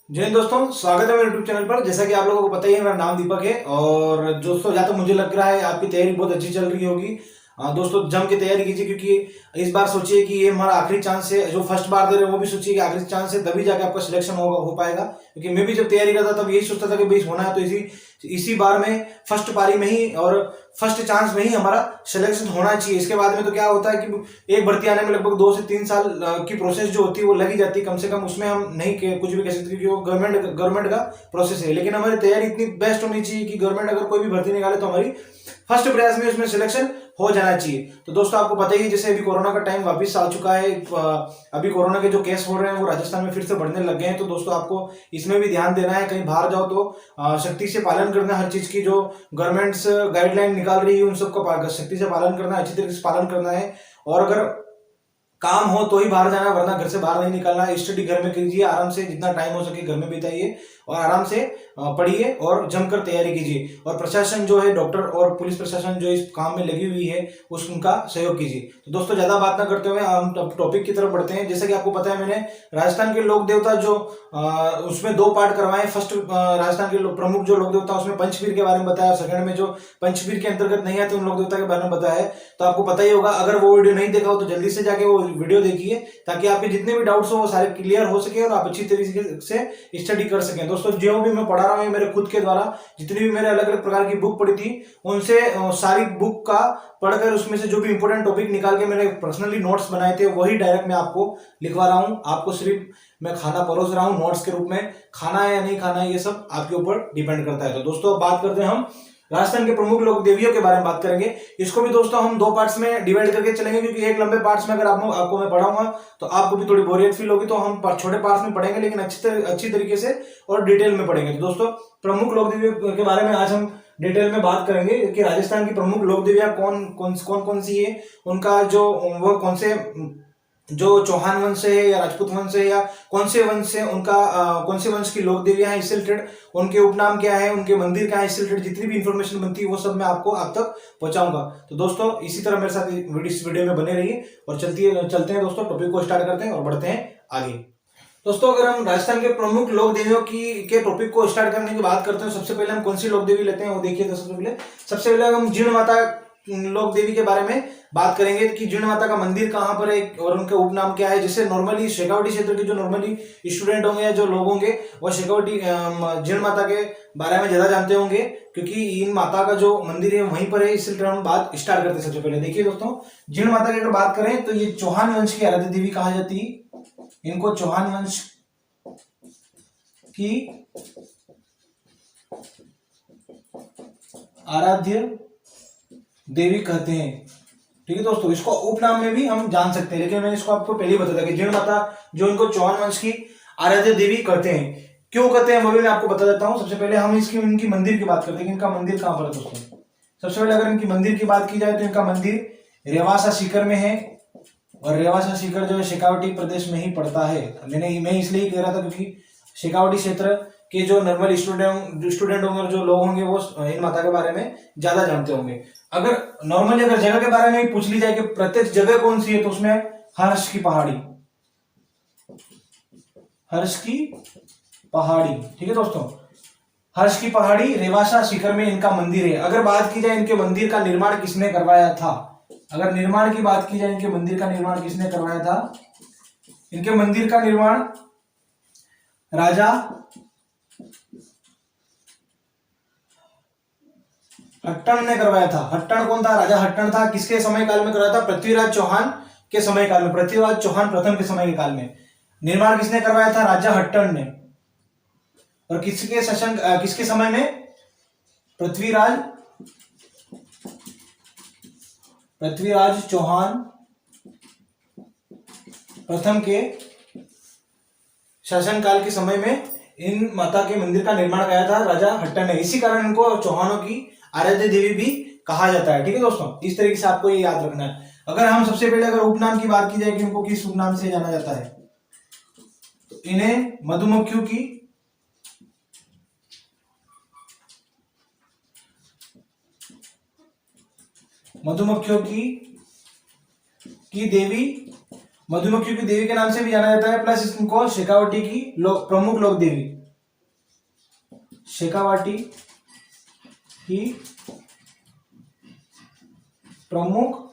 जय हिंद दोस्तों, स्वागत है मेरे यूट्यूब चैनल पर। जैसा कि आप लोगों को पता ही है, मेरा नाम दीपक है। और दोस्तों, जहाँ तक मुझे लग रहा है आपकी तैयारी बहुत अच्छी चल रही होगी। दोस्तों, जम के तैयारी कीजिए, क्योंकि इस बार सोचिए कि ये हमारा आखिरी चांस है। जो फर्स्ट बार दे रहे हैं वो भी सोचिए कि आखिरी चांस है, तभी जाके आपका सिलेक्शन हो पाएगा। क्योंकि मैं भी जब तैयारी करता था तब यही सोचता था कि भाई होना है तो इसी बार में फर्स्ट पारी में ही और फर्स्ट चांस में ही हमारा सिलेक्शन होना चाहिए। इसके बाद में तो क्या होता है कि एक भर्ती आने में लगभग 2 से 3 साल की प्रोसेस जो होती है वो लगी जाती है कम से कम। उसमें हम नहीं कुछ भी कह सकते, क्योंकि वो गवर्नमेंट का प्रोसेस है। लेकिन हमारी तैयारी इतनी बेस्ट होनी चाहिए कि गवर्नमेंट अगर कोई भी भर्ती निकाले तो हमारी फर्स्ट प्रयास में उसमें सिलेक्शन हो जाना चाहिए। तो दोस्तों, आपको पता ही है, जैसे अभी कोरोना का टाइम वापस आ चुका है। अभी कोरोना के जो केस हो रहे हैं वो राजस्थान में फिर से बढ़ने लग गए हैं। तो दोस्तों, आपको इसमें भी ध्यान देना है। कहीं बाहर जाओ तो सख्ती से पालन करना, हर चीज की जो गवर्नमेंट्स गाइडलाइन निकाल रही है उन सबका सख्ती से पालन करना, अच्छी तरीके से पालन करना है। और अगर काम हो तो ही बाहर जाना, वरना घर से बाहर नहीं निकलना है। स्टडी घर में कीजिए, आराम से जितना टाइम हो सके घर में बिताइए और आराम से पढ़िए और जमकर तैयारी कीजिए। और प्रशासन जो है, डॉक्टर और पुलिस प्रशासन जो इस काम में लगी हुई है, उनका सहयोग कीजिए। तो दोस्तों, ज्यादा बात ना करते हुए हम टॉपिक की तरफ बढ़ते हैं। जैसा कि आपको पता है, मैंने राजस्थान के लोक देवता जो उसमें 2 पार्ट करवाए। फर्स्ट, राजस्थान के प्रमुख जो लोक देवता उसमें पंचवीर के बारे में बताया। सेकंड में जो पंचवीर के अंतर्गत नहीं आते उन लोक देवता के बारे में बताया है। तो आपको पता ही होगा। अगर वो वीडियो नहीं देखा हो तो जल्दी से जाके वो वीडियो देखिए, ताकि आपके जितने भी डाउट्स हो वो सारे क्लियर हो सके और आप अच्छी तरीके से स्टडी कर सकें। दोस्तों, जो भी मैं पढ़ा रहा हूँ मेरे खुद के द्वारा, जितनी भी मेरे अलग अलग प्रकार की बुक पढ़ी थी उनसे सारी बुक का पढ़कर उसमें से जो भी इंपॉर्टेंट टॉपिक निकाल के मैंने पर्सनली नोट्स बनाए थे वही डायरेक्ट मैं आपको लिखवा रहा हूँ। आपको सिर्फ मैं खाना परोस रहा हूँ नोट्स के रूप में। खाना है या नहीं खाना है ये सब आपके ऊपर डिपेंड करता है। तो दोस्तों, अब बात करते हैं हम राजस्थान के प्रमुख लोक देवियों के बारे में बात करेंगे। इसको भी दोस्तों हम 2 पार्ट्स में डिवाइड करके चलेंगे, क्योंकि एक लंबे पार्ट्स में अगर आपको मैं पढ़ाऊंगा तो आपको भी थोड़ी बोरियत फील होगी। तो हम छोटे पार्ट्स में पढ़ेंगे, लेकिन अच्छी तरीके से और डिटेल में पढ़ेंगे। तो दोस्तों, प्रमुख लोक देवियों के बारे में आज हम डिटेल में बात करेंगे कि राजस्थान की प्रमुख लोक देवियां कौन सी है, उनका जो वो कौन से जो चौहान वंश है या राजपूत वंश है या कौन से वंश है, उनका कौन से वंश की लोक देवियां हैं इससे रिलेटेड, उनके उपनाम क्या है, उनके मंदिर क्या है, इससे रिलेटेड जितनी भी इंफॉर्मेशन बनती है वो सब मैं आपको आप तक पहुंचाऊंगा। तो दोस्तों, इसी तरह मेरे साथ इस वीडियो में बने रहिए और चलते हैं दोस्तों, टॉपिक को स्टार्ट करते हैं और बढ़ते हैं आगे। दोस्तों, अगर हम राजस्थान के प्रमुख लोक देवियों के टॉपिक को स्टार्ट करने की बात करते हैं, सबसे पहले हम कौन सी लोक देवी लेते हैं वो देखिए। सबसे पहले हम जीर्ण माता लोक देवी के बारे में बात करेंगे कि जीर्ण माता का मंदिर कहाँ पर है और उनका उपनाम क्या है। जैसे नॉर्मली शेखावटी क्षेत्र के जो नॉर्मली स्टूडेंट होंगे या जो लोग होंगे वो शेखावटी जीर्ण माता के बारे में ज्यादा जानते होंगे, क्योंकि इन माता का जो मंदिर है वहीं पर है। इसलिए हम बात स्टार्ट करते हैं। सबसे पहले देखिए दोस्तों, जीर्ण माता की अगर बात करें तो ये चौहान वंश की आराध्य देवी कहा जाती है। इनको चौहान वंश की आराध्य देवी कहते हैं। ठीक है दोस्तों, इसको उपनाम में भी हम जान सकते हैं, लेकिन मैंने इसको आपको पहले ही बताया कि जीर्ण माता जो इनको चौहान वंश की आराध्य देवी कहते हैं। क्यों कहते हैं वो भी मैं आपको बता देता हूं। सबसे पहले हम इनकी मंदिर की बात करते हैं कि इनका मंदिर कहां पर है दोस्तों। सबसे पहले अगर इनकी मंदिर की बात की जाए तो इनका मंदिर रेवासा सीकर में है। और रेवासा सीकर जो है शेखावटी प्रदेश में ही पड़ता है। मैं इसलिए ही कह रहा था क्योंकि शेखावटी क्षेत्र के जो नॉर्मल स्टूडेंट होंगे और जो लोग होंगे वो इन माता के बारे में ज्यादा जानते होंगे। अगर नॉर्मली अगर जगह के बारे में पूछ ली जाए कि प्रत्येक जगह कौन सी है, तो उसमें हर्ष की पहाड़ी, ठीक है दोस्तों, हर्ष की पहाड़ी रेवासा शिखर में इनका मंदिर है। अगर बात की जाए इनके मंदिर का निर्माण किसने करवाया था, अगर निर्माण की बात की जाए इनके मंदिर का निर्माण किसने करवाया था, इनके मंदिर का निर्माण राजा हट्टन ने करवाया था। हट्टन कौन था? राजा हट्टन था। किसके समय काल में करवाया था? पृथ्वीराज चौहान के समय काल में, पृथ्वीराज चौहान प्रथम के समय के काल में। निर्माण किसने करवाया था? राजा हट्टन ने। और किसके समय में? पृथ्वीराज चौहान प्रथम के शासन काल के समय में इन माता के मंदिर का निर्माण किया था राजा हट्टन ने। इसी कारण इनको चौहानों की आराध्य देवी भी कहा जाता है। ठीक है दोस्तों, इस तरीके से आपको ये याद रखना है। अगर हम सबसे पहले अगर उपनाम की बात की जाए कि इनको किस उपनाम से जाना जाता है, तो इन्हें मधुमक्खियों की देवी के नाम से भी जाना जाता है। प्लस इनको शेखावटी की प्रमुख लोक देवी, शेखावाटी की प्रमुख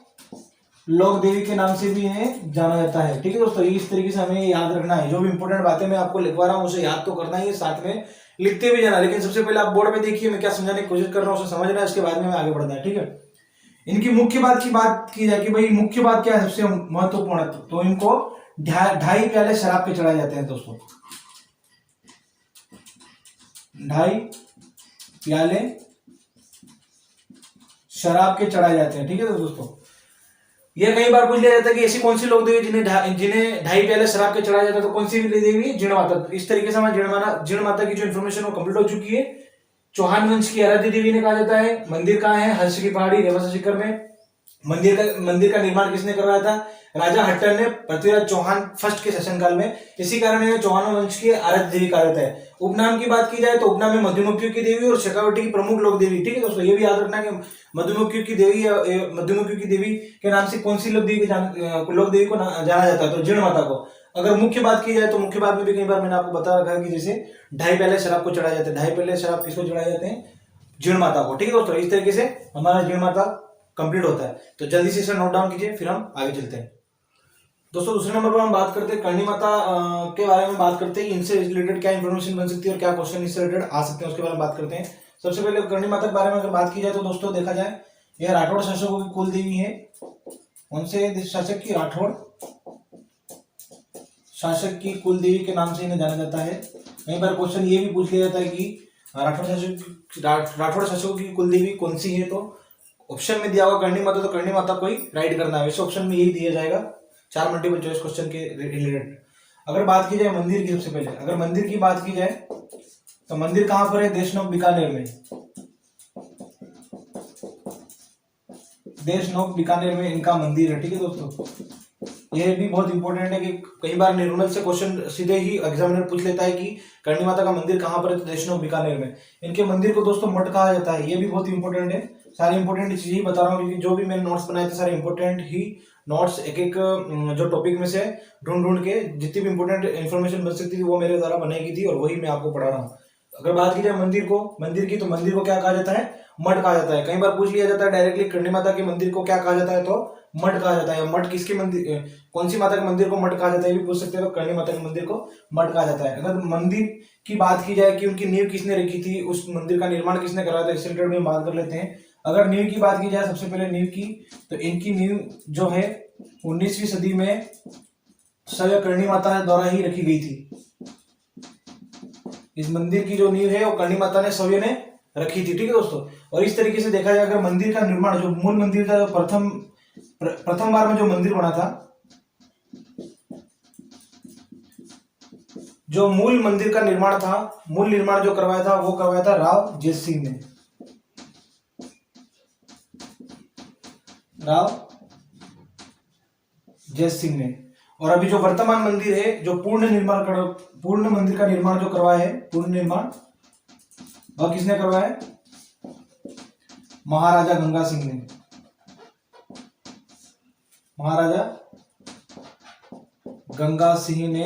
लोक देवी के नाम से भी इन्हें जाना जाता है। ठीक है दोस्तों, इस तरीके से हमें याद रखना है। जो भी इंपॉर्टेंट बातें मैं आपको लिखवा रहा हूँ उसे याद तो करना ही है, साथ में लिखते भी जाना। लेकिन सबसे पहले आप बोर्ड पे देखिए मैं क्या समझाने की कोशिश कर रहा हूँ, उसे समझना है, इसके बाद में हमें आगे बढ़ना है। ठीक है, इनकी मुख्य बात की बात की जाए कि भाई मुख्य बात क्या है, सबसे महत्वपूर्ण, तो इनको 2.5 प्याले शराब के चढ़ाए जाते हैं दोस्तों। 2.5 प्याले शराब के चढ़ाए जाते हैं। ठीक है दोस्तों, यह कई बार पूछ लिया जाता है कि ऐसी कौन सी लोक देवी जिन्हें 2.5 प्याले शराब के चढ़ाया जाता है, तो कौन सी देवी? जीण माता। इस तरीके से हमारे जीण माता की जो इन्फॉर्मेशन वो कंप्लीट हो चुकी है। चौहान वंश की आराध्य देवी ने कहा जाता है। मंदिर कहाँ है? हर्ष की पहाड़ी, रेवासा शिखर में। मंदिर का निर्माण किसने करवाया था? राजा हट्टर ने पृथ्वीराज चौहान फर्स्ट के शासनकाल में। इसी कारण इन्हें चौहान वंश की आराध्य देवी कहा जाता है। उपनाम की बात की जाए तो उपनाम में मधुमक्खियों की देवी और शेखावटी की प्रमुख लोक देवी। ठीक है दोस्तों, ये भी याद रखना कि मधुमक्खियों की देवी के नाम से कौन सी लोक देवी को जाना जाता है, तो जीण माता को। अगर मुख्य बात की जाए तो मुख्य बात में भी कई बार मैंने आपको बता रखा है कि जैसे 2.5 प्याले शराब को चढ़ाए जाते हैं। 2.5 प्याले शराब किसको चढ़ाए जाते हैं? जीण माता को। ठीक है दोस्तों, इस तरीके से हमारा जीण माता कंप्लीट होता है। तो जल्दी से इसे नोट डाउन कीजिए, फिर हम आगे चलते हैं। दोस्तों दूसरे नंबर पर हम बात करते हैं करणी माता के बारे में बात करते हैं। इनसे रिलेटेड क्या इंफॉर्मेशन बन सकती है और क्या क्वेश्चन इससे रिलेटेड आ सकते हैं, उसके बारे में बात करते हैं। सबसे पहले करणी माता के बारे में अगर बात की जाए तो दोस्तों देखा जाए यह राठौड़ शासकों की कुल देवी है। उनसे शासक की राठौड़ शासक की कुल देवी के नाम से इन्हें जाना जाता है। कई बार क्वेश्चन ये भी पूछ लिया जाता है कि राठौड़ शासकों की कुल देवी कौन सी है, तो ऑप्शन में दिया होगा करणी माता, तो करणी माता को ही राइट करना है। वैसे ऑप्शन में यही दिया जाएगा 4 मल्टीपल चॉइस क्वेश्चन के रिलेटेड। अगर बात की जाए मंदिर की, सबसे पहले अगर मंदिर की बात की जाए तो मंदिर कहां पर है? देशनोक बीकानेर में। देशनोक बीकानेर में इनका मंदिर है। ठीक है दोस्तों, यह भी बहुत इंपॉर्टेंट है कि कई बार निर्मल से क्वेश्चन सीधे ही एग्जामिनर पूछ लेता है कि करणी माता का मंदिर कहां पर है, तो देशनोक बीकानेर में। इनके मंदिर को दोस्तों मठ कहा जाता है। यह भी बहुत इंपॉर्टेंट है। सारे इंपॉर्टेंट चीजें ही बता रहा हूँ क्योंकि जो भी मैंने नोट्स बनाए थे सारे इंपॉर्टेंट ही नोट्स एक एक जो टॉपिक में से ढूंढ के जितनी भी इंपॉर्टेंट इन्फॉर्मेशन बन सकती थी वो मेरे द्वारा बनाई गई थी और वही मैं आपको पढ़ा रहा हूँ। अगर बात की जाए मंदिर की, तो मंदिर को क्या कहा जाता है? मठ कहा जाता है। कई बार पूछ लिया जाता है डायरेक्टली करणी माता के मंदिर को क्या कहा जाता है, तो मठ कहा जाता है। मठ किसके मंदिर, कौन सी माता के मंदिर को मठ कहा जाता है ये भी पूछ सकते हैं, तो करणी माता के मंदिर को मठ कहा जाता है। अगर मंदिर की बात की जाए कि उनकी नींव किसने रखी थी, उस मंदिर का निर्माण किसने कराया था, इससे रिलेटेड में बात कर लेते हैं। अगर नींव की बात की जाए सबसे पहले नींव की, तो इनकी नींव जो है 19वीं सदी में स्वयं करणी माता द्वारा ही रखी गई थी। इस मंदिर की जो नींव है वो करणी माता ने स्वयं ने रखी थी। ठीक है दोस्तों, और इस तरीके से देखा जाए अगर मंदिर का निर्माण, जो मूल मंदिर था, प्रथम बार में जो मंदिर बना था, जो मूल मंदिर का निर्माण था, मूल निर्माण जो करवाया था वो करवाया था राव जैत सिंह ने। राव जैत सिंह ने। और अभी जो वर्तमान मंदिर है, जो पूर्ण मंदिर का निर्माण जो करवाया है, पूर्ण निर्माण वह किसने करवाया है? महाराजा गंगा सिंह ने। महाराजा गंगा सिंह ने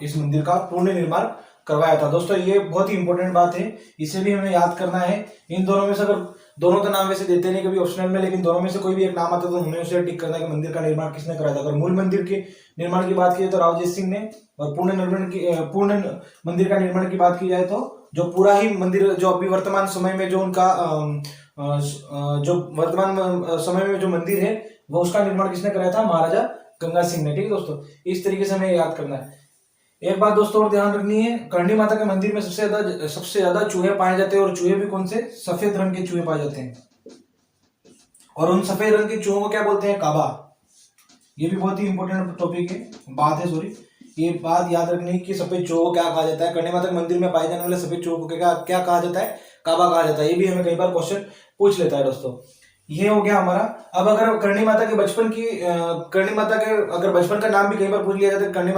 इस मंदिर का पूर्ण निर्माण करवाया था। दोस्तों ये बहुत ही इंपॉर्टेंट बात है, इसे भी हमें याद करना है। इन दोनों में से अगर दोनों का नाम वैसे देते नहीं कभी ऑप्शनल में, लेकिन दोनों में से कोई भी एक नाम आता है तो हमें उसे टिक करना है कि मंदिर का निर्माण किसने कराया था। अगर मूल मंदिर के निर्माण की बात की जाए तो राव जैत सिंह ने, और पूर्ण मंदिर का निर्माण की बात की जाए तो जो पूरा ही मंदिर, जो अभी वर्तमान समय में जो उनका जो वर्तमान समय में जो मंदिर है वो उसका निर्माण किसने कराया था? महाराजा गंगा सिंह ने। ठीक है दोस्तों, इस तरीके से हमें याद करना है। एक बात दोस्तों और ध्यान रखनी है, करणी माता के मंदिर में सबसे ज्यादा चूहे पाए जाते हैं, और चूहे भी कौन से? सफेद रंग के चूहे पाए जाते हैं। और उन सफेद रंग के चूहों को क्या बोलते हैं? काबा। ये भी बहुत ही इंपॉर्टेंट टॉपिक है, बात है, सॉरी, ये बात याद रखनी है कि सफेद चूहों को क्या कहा जाता है। करणी माता के मंदिर में पाए जाने वाले सफेद चूहों को क्या कहा जाता है? काबा कहा जाता है। ये भी हमें कई बार क्वेश्चन पूछ लेता है दोस्तों। ये हो गया हमारा। अब अगर करणी माता के अगर बचपन का नाम भी कई बार पूछ लिया जाता है, करणी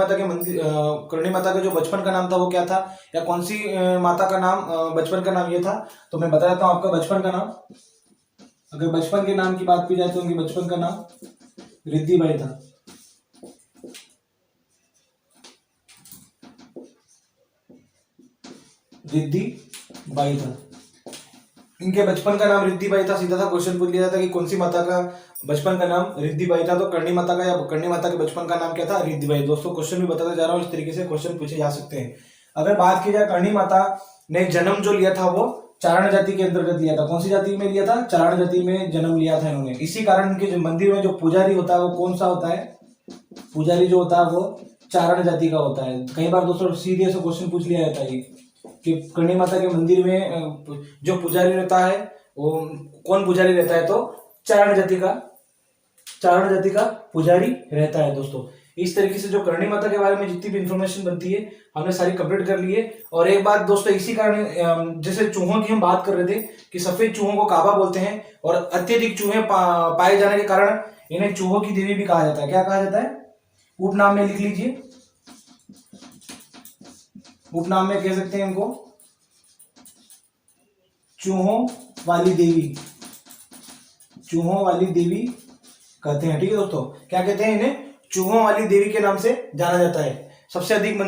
माता का जो बचपन का नाम था वो क्या था, या कौन सी माता का नाम बचपन का नाम ये था, तो मैं बता देता हूँ आपका बचपन का नाम। अगर बचपन के नाम की बात की जाए तो उनके बचपन का नाम रिद्धिबाई था। रिद्धि बाई था। इनके बचपन का नाम रिद्धि बाई था। सीधा सा क्वेश्चन पूछ लिया जाता कि कौन सी माता का बचपन का नाम रिद्धि बाई था, तो करणी माता का, या करणी माता के बचपन का नाम क्या था, रिद्धि बाई। दोस्तों क्वेश्चन भी बताता जा रहा हूँ, इस तरीके से क्वेश्चन पूछे जा सकते हैं। अगर बात की जाए, करणी माता ने जन्म जो लिया था वो चारण जाति के अंतर्गत लिया था। कौन सी जाति में लिया था? चारण जाति में जन्म लिया था इन्होंने। इसी कारण इनके जो मंदिर में जो पुजारी होता है वो कौन सा होता है? पुजारी जो होता है वो चारण जाति का होता है। कई बार दोस्तों सीधे से क्वेश्चन पूछ लिया जाता है कि करणी माता के मंदिर में जो पुजारी रहता है वो कौन पुजारी रहता है? तो चारण जाति का पुजारी रहता है। दोस्तों इस तरीके से जो करणी माता के बारे में जितनी भी इंफॉर्मेशन बनती है हमने सारी कंप्लीट कर ली है। और एक बात दोस्तों, इसी कारण जैसे चूहों की हम बात कर रहे थे कि सफेद चूहों को काबा बोलते हैं, और अत्यधिक चूहे पाए जाने के कारण इन्हें चूहों की देवी भी कहा जाता है। क्या कहा जाता है? उपनाम में लिख लीजिए, उपनाम में कह सकते हैं इनको चूहों वाली देवी, चूहों वाली देवी कहते हैं। ठीक है दोस्तों, क्या कहते हैं इन्हें? चूहों वाली देवी के नाम से जाना जाता है। सबसे अधिक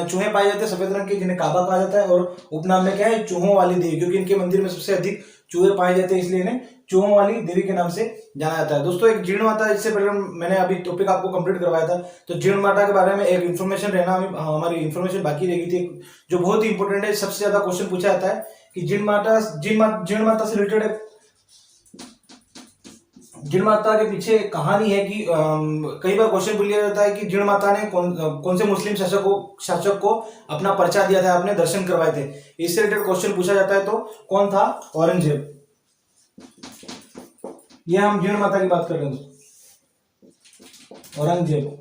चूहे पाए जाते हैं सफेद रंग के, जिन्हें काबा कहा जाता है, और उपनाम में क्या है? चूहों वाली देवी, क्योंकि इनके मंदिर में सबसे अधिक चूहे पाए जाते हैं, इसलिए इन्हें चूहों वाली देवी के नाम से जाना जाता है। दोस्तों एक जीर्ण माता, इससे पहले मैंने अभी टॉपिक आपको कंप्लीट करवाया था, तो जीर्ण माता के बारे में एक इन्फॉर्मेशन रहना, हमारी इन्फॉर्मेशन बाकी रह गई थी, जो बहुत ही इंपॉर्टेंट है। सबसे ज्यादा क्वेश्चन पूछा जाता है कि जीर्ण माता से रिलेटेड जीर्ण माता के पीछे कहानी है कि कई बार क्वेश्चन पूछ लिया जाता है कि जीर्ण माता ने कौन से मुस्लिम शासक को अपना पर्चा दिया था, अपने दर्शन करवाए थे। इससे रिलेटेड क्वेश्चन पूछा जाता है, तो कौन था? औरंगजेब। ये हम जीर्ण माता की बात कर रहे हैं, औरंगजेब।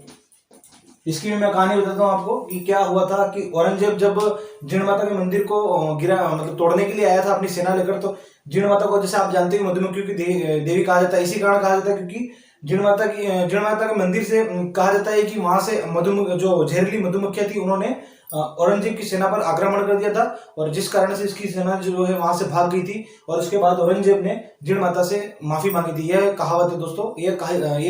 इसकी भी मैं कहानी बताता हूँ आपको कि क्या हुआ था कि औरंगजेब जब जीर्ण माता के मंदिर को मतलब तोड़ने के लिए आया था अपनी सेना लेकर, तो जीर्ण माता को, जैसे आप जानते हैं, मधुमक्खियों की देवी कहा जाता है। इसी कारण कहा जाता है क्योंकि जीर्ण माता के मंदिर से कहा जाता है कि वहां से जो जहरीली मधुमक्खियां थी, उन्होंने औरंगजेब की सेना पर आक्रमण कर दिया था, और जिस कारण से इसकी सेना जो है वहां से भाग गई थी, और उसके बाद औरंगजेब ने जीर्ण माता से माफी मांगी थी। यह कहावत है दोस्तों, ये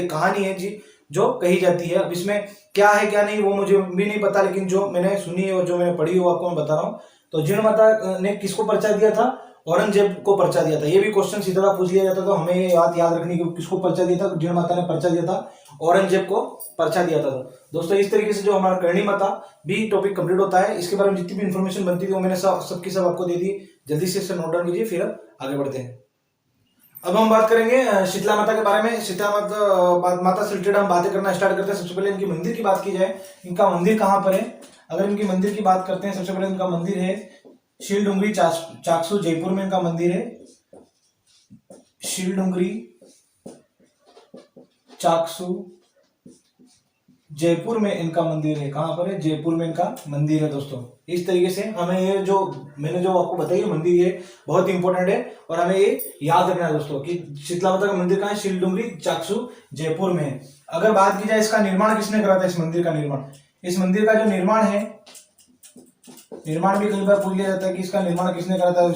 कहानी है जी जो कही जाती है। अब इसमें क्या है क्या नहीं वो मुझे भी नहीं पता, लेकिन जो मैंने सुनी है और जो मैंने पढ़ी है वो आपको मैं बता रहा हूँ। तो जीर्ण माता ने किसको पर्चा दिया था? औरंगजेब को पर्चा दिया था। ये भी क्वेश्चन सीधा पूछ लिया जाता, तो हमें ये याद रखनी कि किसको पर्चा दिया था? जीर्ण माता ने पर्चा दिया था, औरंगजेब को पर्चा दिया था। दोस्तों इस तरीके से जो हमारा करणी माता भी टॉपिक कंप्लीट होता है, इसके बारे में जितनी भी इन्फॉर्मेशन बनती थी वो मैंने सबकी सब आपको दे दी। जल्दी से इसे नोट डाउन कीजिए, फिर आगे बढ़ते हैं। अब हम बात करेंगे शीतला माता के बारे में। शीतला माता से रिलेटेड हम बातें करना स्टार्ट करते हैं। सबसे पहले इनकी मंदिर की बात की जाए, इनका मंदिर कहाँ पर है? अगर इनकी मंदिर की बात करते हैं, सबसे पहले इनका मंदिर है शीलडुंगरी चाकसू, जयपुर में इनका मंदिर है। शीलडुंगरी चाकसू जयपुर में इनका मंदिर है। कहां पर है? जयपुर में इनका मंदिर है। दोस्तों इस तरीके से हमें ये जो मैंने जो आपको बताई मंदिर ये बहुत इंपॉर्टेंट है, और हमें ये याद रखना है दोस्तों कि शीतला माता का मंदिर कहाँ है? शीलडुंगरी चाकसू जयपुर में है। अगर बात की जाए इसका निर्माण किसने करा था, इस मंदिर का निर्माण, इस मंदिर का जो निर्माण है, निर्माण भी कई बार पूछ लिया जाता है कि इसका निर्माण किसने करा था।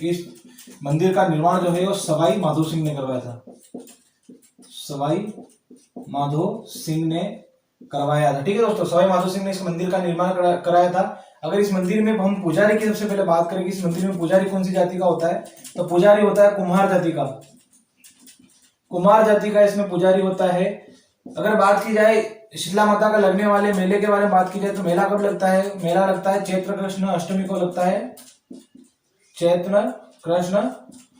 इस मंदिर का निर्माण जो है वो सवाई माधो सिंह ने करवाया था। सवाई माधो सिंह ने करवाया था। ठीक है दोस्तों, सवाई माधो सिंह ने इस मंदिर का निर्माण कराया था। अगर इस मंदिर में हम पुजारी की सबसे पहले बात करें कि इस मंदिर में पुजारी कौन सी जाति का होता है, तो पुजारी होता है कुम्हार जाति का। कुम्हार जाति का इसमें पुजारी होता है। अगर बात की जाए शीतला माता का लगने वाले मेले के बारे में बात की जाए, तो मेला कब लगता है? मेला लगता है चैत्र कृष्ण अष्टमी को लगता है। चैत्र कृष्ण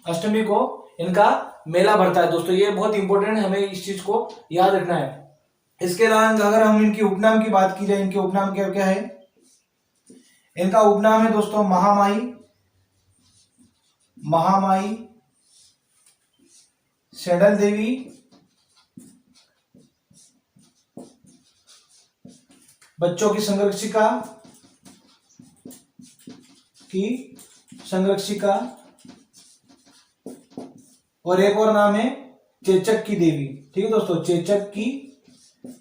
अष्टमी को इनका मेला भरता है। दोस्तों ये बहुत इंपॉर्टेंट है, हमें इस चीज को याद रखना है। इसके अलावा अगर हम इनकी उपनाम की बात की जाए, इनके उपनाम क्या क्या है? इनका उपनाम है दोस्तों महामाई, महामाई, सेडल देवी, बच्चों की संरक्षिका और एक और नाम है चेचक की देवी। ठीक है दोस्तों, चेचक की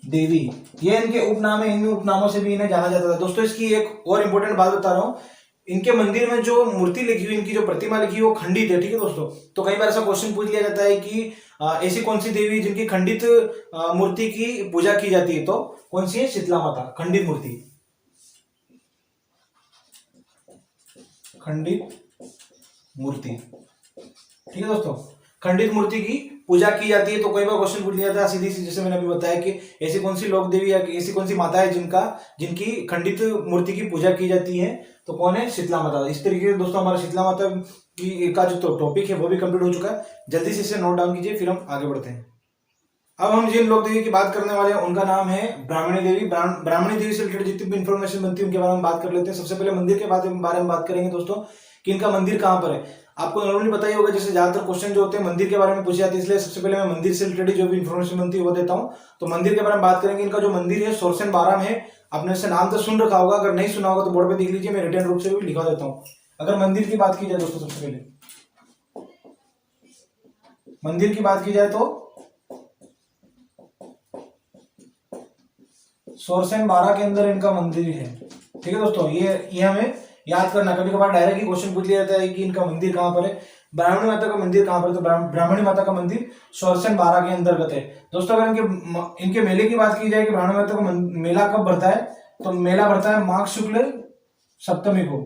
देवी, ये इनके उपनाम है। इन उपनामों से भी इन्हें जाना जाता था। दोस्तों इसकी एक और इंपॉर्टेंट बात बता रहा हूं, इनके मंदिर में जो मूर्ति लिखी हुई, इनकी जो प्रतिमा लिखी हुई वो खंडित है। ठीक है दोस्तों, तो कई बार ऐसा क्वेश्चन पूछ लिया जाता है कि ऐसी कौन सी देवी जिनकी खंडित मूर्ति की पूजा की जाती है, तो कौन सी है? शीतला माता, खंडित मूर्ति, खंडित मूर्ति। ठीक है दोस्तों, खंडित मूर्ति की पूजा की जाती है। तो कई बार क्वेश्चन पूछ लिया था सीधी सी, जैसे मैंने अभी बताया कि ऐसी कौन सी लोक देवी या ऐसी कौन सी माता है जिनकी खंडित मूर्ति की पूजा की जाती है, तो कौन है? शीतला माता। इस तरीके से दोस्तों हमारा शीतला माता की का जो टॉपिक है वो भी कंप्लीट हो चुका है। जल्दी से इसे नोट डाउन कीजिए, फिर हम आगे बढ़ते हैं। अब हम जिन लोक देवी की बात करने वाले हैं उनका नाम है ब्राह्मणी देवी। ब्राह्मणी देवी से रिलेटेड जितनी भी इन्फॉर्मेशन बनती है उनके बारे में बात कर लेते हैं। सबसे पहले मंदिर के बारे में बात करेंगे दोस्तों कि इनका मंदिर कहाँ पर है। आपको नॉर्मली पता ही होगा, जैसे ज्यादातर क्वेश्चन जो होते हैं मंदिर के बारे में पूछे जाते हैं, इसलिए सबसे पहले मैं मंदिर से रिलेटेड जो भी इन्फॉर्मेशन बनती है वो देता हूँ। तो मंदिर के बारे में बात करेंगे। इनका जो मंदिर है सोरसन बारा में है। आपने इससे नाम तो सुन रखा होगा, अगर नहीं सुना होगा तो बोर्ड पे देख लीजिए, मैं रिटर्न रूप से भी लिखा देता हूँ। अगर मंदिर की बात की जाए दोस्तों, सबसे पहले मंदिर की बात की जाए तो सोरसन बारा के अंदर इनका मंदिर है। ठीक है दोस्तों, ये हमें याद करना। कभी कभार डायरेक्ट ही क्वेश्चन पूछ लिया जाता है कि इनका मंदिर कहाँ पर है, ब्राह्मणी माता का मंदिर कहाँ पर है। तो ब्राह्मणी माता का मंदिर सोरसन बारा के अंतर्गत है। दोस्तों अगर इनके मेले की बात की जाए कि ब्राह्मणी माता का मेला कब भरता है, तो मेला भरता है माघ शुक्ल सप्तमी को।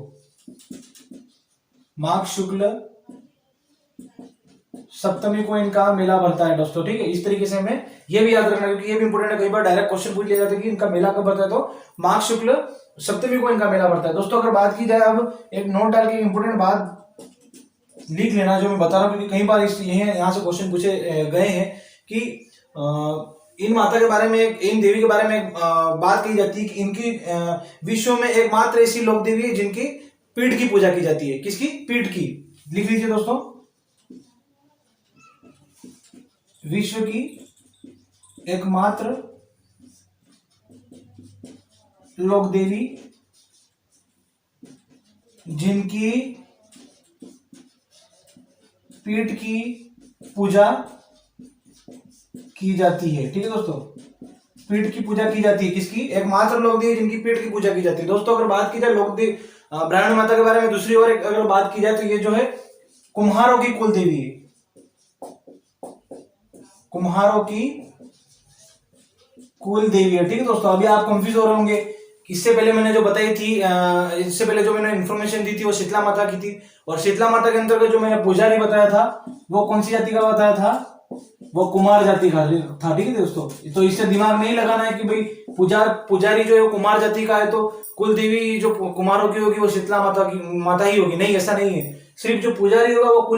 माघ शुक्ल सप्तमी को इनका मेला भरता है दोस्तों। ठीक है, इस तरीके से हमें ये भी याद रखना, क्योंकि ये भी इंपोर्टेंट है। कई बार डायरेक्ट क्वेश्चन पूछ लिया जाता है कि इनका मेला कब भरता है, तो माघ शुक्ल सप्तमी को इनका मेला भरता है। दोस्तों अगर बात की जाए, अब एक नोट डाल के इंपोर्टेंट बात लिख लेना जो मैं बता रहा हूँ, क्योंकि कई बार यहाँ से क्वेश्चन पूछे गए हैं कि इन माता के बारे में, इन देवी के बारे में बात की जाती है कि इनकी विश्व में एकमात्र ऐसी लोक देवी है जिनकी पीठ की पूजा की जाती है। किसकी? पीठ की। लिख लीजिए दोस्तों, विश्व की एकमात्र लोक देवी जिनकी पीठ की पूजा की जाती है। ठीक है दोस्तों, पीठ की पूजा की जाती है। किसकी? एकमात्र लोक देवी जिनकी पीठ की पूजा की जाती है। दोस्तों अगर बात की जाए लोक देवी ब्राह्मणी माता के बारे में, दूसरी ओर अगर बात की जाए तो ये जो है कुम्हारों की कुल देवी है। कुम्हारों की कुल देवी है। ठीक है दोस्तों, अभी आप कंफ्यूज हो रहे होंगे, इससे पहले मैंने जो बताई थी, इससे पहले जो मैंने इन्फॉर्मेशन दी थी वो शीतला माता की थी, और शीतला माता के अंतर्गत जो मैंने पुजारी बताया था वो कौन सी जाति का बताया था? वो कुमार जाति का था। ठीक है दोस्तों, तो इससे दिमाग नहीं लगाना है कि भाई पुजारी जो है कुमार जाति का है तो कुल देवी जो कुमारों की होगी वो शीतला माता ही होगी। नहीं, ऐसा नहीं है। सिर्फ जो पुजारी होगा वो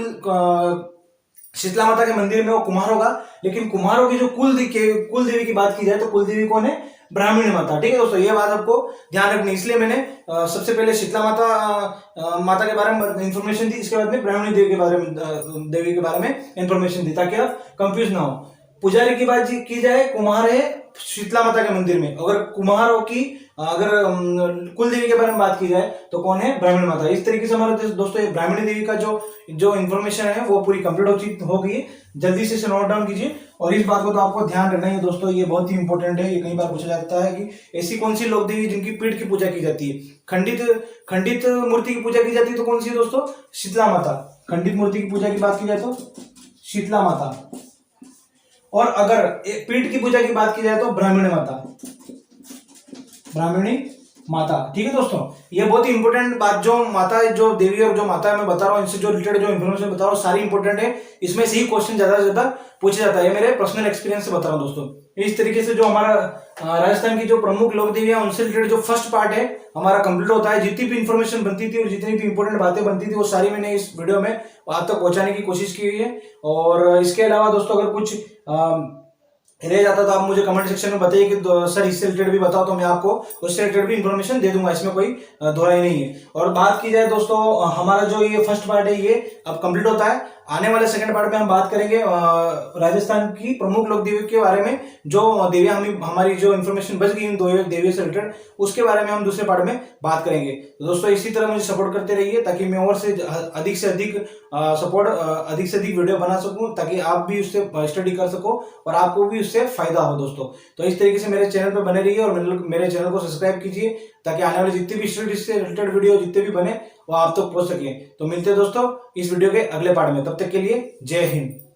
शीतला माता के मंदिर में वो कुम्हार होगा, लेकिन कुम्हारों की जो कुल देवी की बात की जाए तो कुल देवी कौन है? ब्राह्मणी माता। ठीक है दोस्तों, ये बात आपको ध्यान रखनी, इसलिए मैंने सबसे पहले शीतला माता के बारे में इंफॉर्मेशन दी, इसके बाद में ब्राह्मणी देवी के बारे में इंफॉर्मेशन दी, ताकि आप कंफ्यूज ना हो। पुजारी की बात की जाए, कुम्हार है शीतला माता के मंदिर में। अगर कुम्हारों की कुल देवी के बारे में बात की जाए तो कौन है? ब्राह्मणी माता। इस तरीके से हमारे दोस्तों ये ब्राह्मणी देवी का जो इन्फॉर्मेशन है वो पूरी कंप्लीट हो गई। जल्दी से इसे नोट डाउन कीजिए, और इस बात को तो आपको ध्यान रखना है दोस्तों, ये बहुत ही इंपॉर्टेंट है। ये कई बार पूछा जाता है कि ऐसी कौन सी लोक देवी जिनकी पीठ की पूजा की जाती है। खंडित मूर्ति की पूजा की जाती है तो कौन सी है दोस्तों? शीतला माता। खंडित मूर्ति की पूजा की बात की जाए तो शीतला माता, और अगर पीठ की पूजा की बात की जाए तो ब्राह्मणी माता। ठीक है दोस्तों, ये बहुत ही इंपॉर्टेंट बात, जो देवी और जो माता मैं बता रहा हूँ, इनसे जो रिलेटेड जो इन्फॉर्मेशन बता रहा हूँ सारी इंपॉर्टेंट है। इसमें से ही क्वेश्चन ज्यादा से ज्यादा पूछा जाता है, मेरे पर्सनल एक्सपीरियंस से बता रहा हूँ दोस्तों। इस तरीके से जो हमारा राजस्थान की जो प्रमुख लोक देवी है उनसे रिलेटेड जो फर्स्ट पार्ट है हमारा कंप्लीट होता है। जितनी भी इंफॉर्मेशन बनती थी और जितनी भी इंपॉर्टेंट बातें बनती थी वो सारी मैंने इस वीडियो में आप तक पहुंचाने की कोशिश की हुई है। और इसके अलावा दोस्तों अगर कुछ रह जाता तो आप मुझे कमेंट सेक्शन में बताइए कि सर इससे रिलेटेड भी बताओ, तो मैं आपको उससे रिलेटेड भी इंफॉर्मेशन दे दूंगा, इसमें कोई दोहराई नहीं है। और बात की जाए दोस्तों, हमारा जो ये फर्स्ट पार्ट है ये अब कंप्लीट होता है। आने वाले सेकंड पार्ट में हम बात करेंगे राजस्थान की प्रमुख लोक देवी के बारे में, जो देवियां हमारी जो इन्फॉर्मेशन बच गई इन दो देवियों से रिलेटेड, उसके बारे में हम दूसरे पार्ट में बात करेंगे। तो दोस्तों इसी तरह मुझे सपोर्ट करते रहिए, ताकि मैं और से अधिक वीडियो बना सकूं, ताकि आप भी उससे स्टडी कर सको और आपको भी उससे फायदा हो दोस्तों। तो इस तरीके से मेरे चैनल पर बने रहिए और मेरे चैनल को सब्सक्राइब कीजिए, ताकि आने वाले जितने भी स्टडी से रिलेटेड वीडियो जितने भी बने वो आप तक पहुंच सके। तो मिलते हैं दोस्तों इस वीडियो के अगले पार्ट में, तब तक के लिए जय हिंद।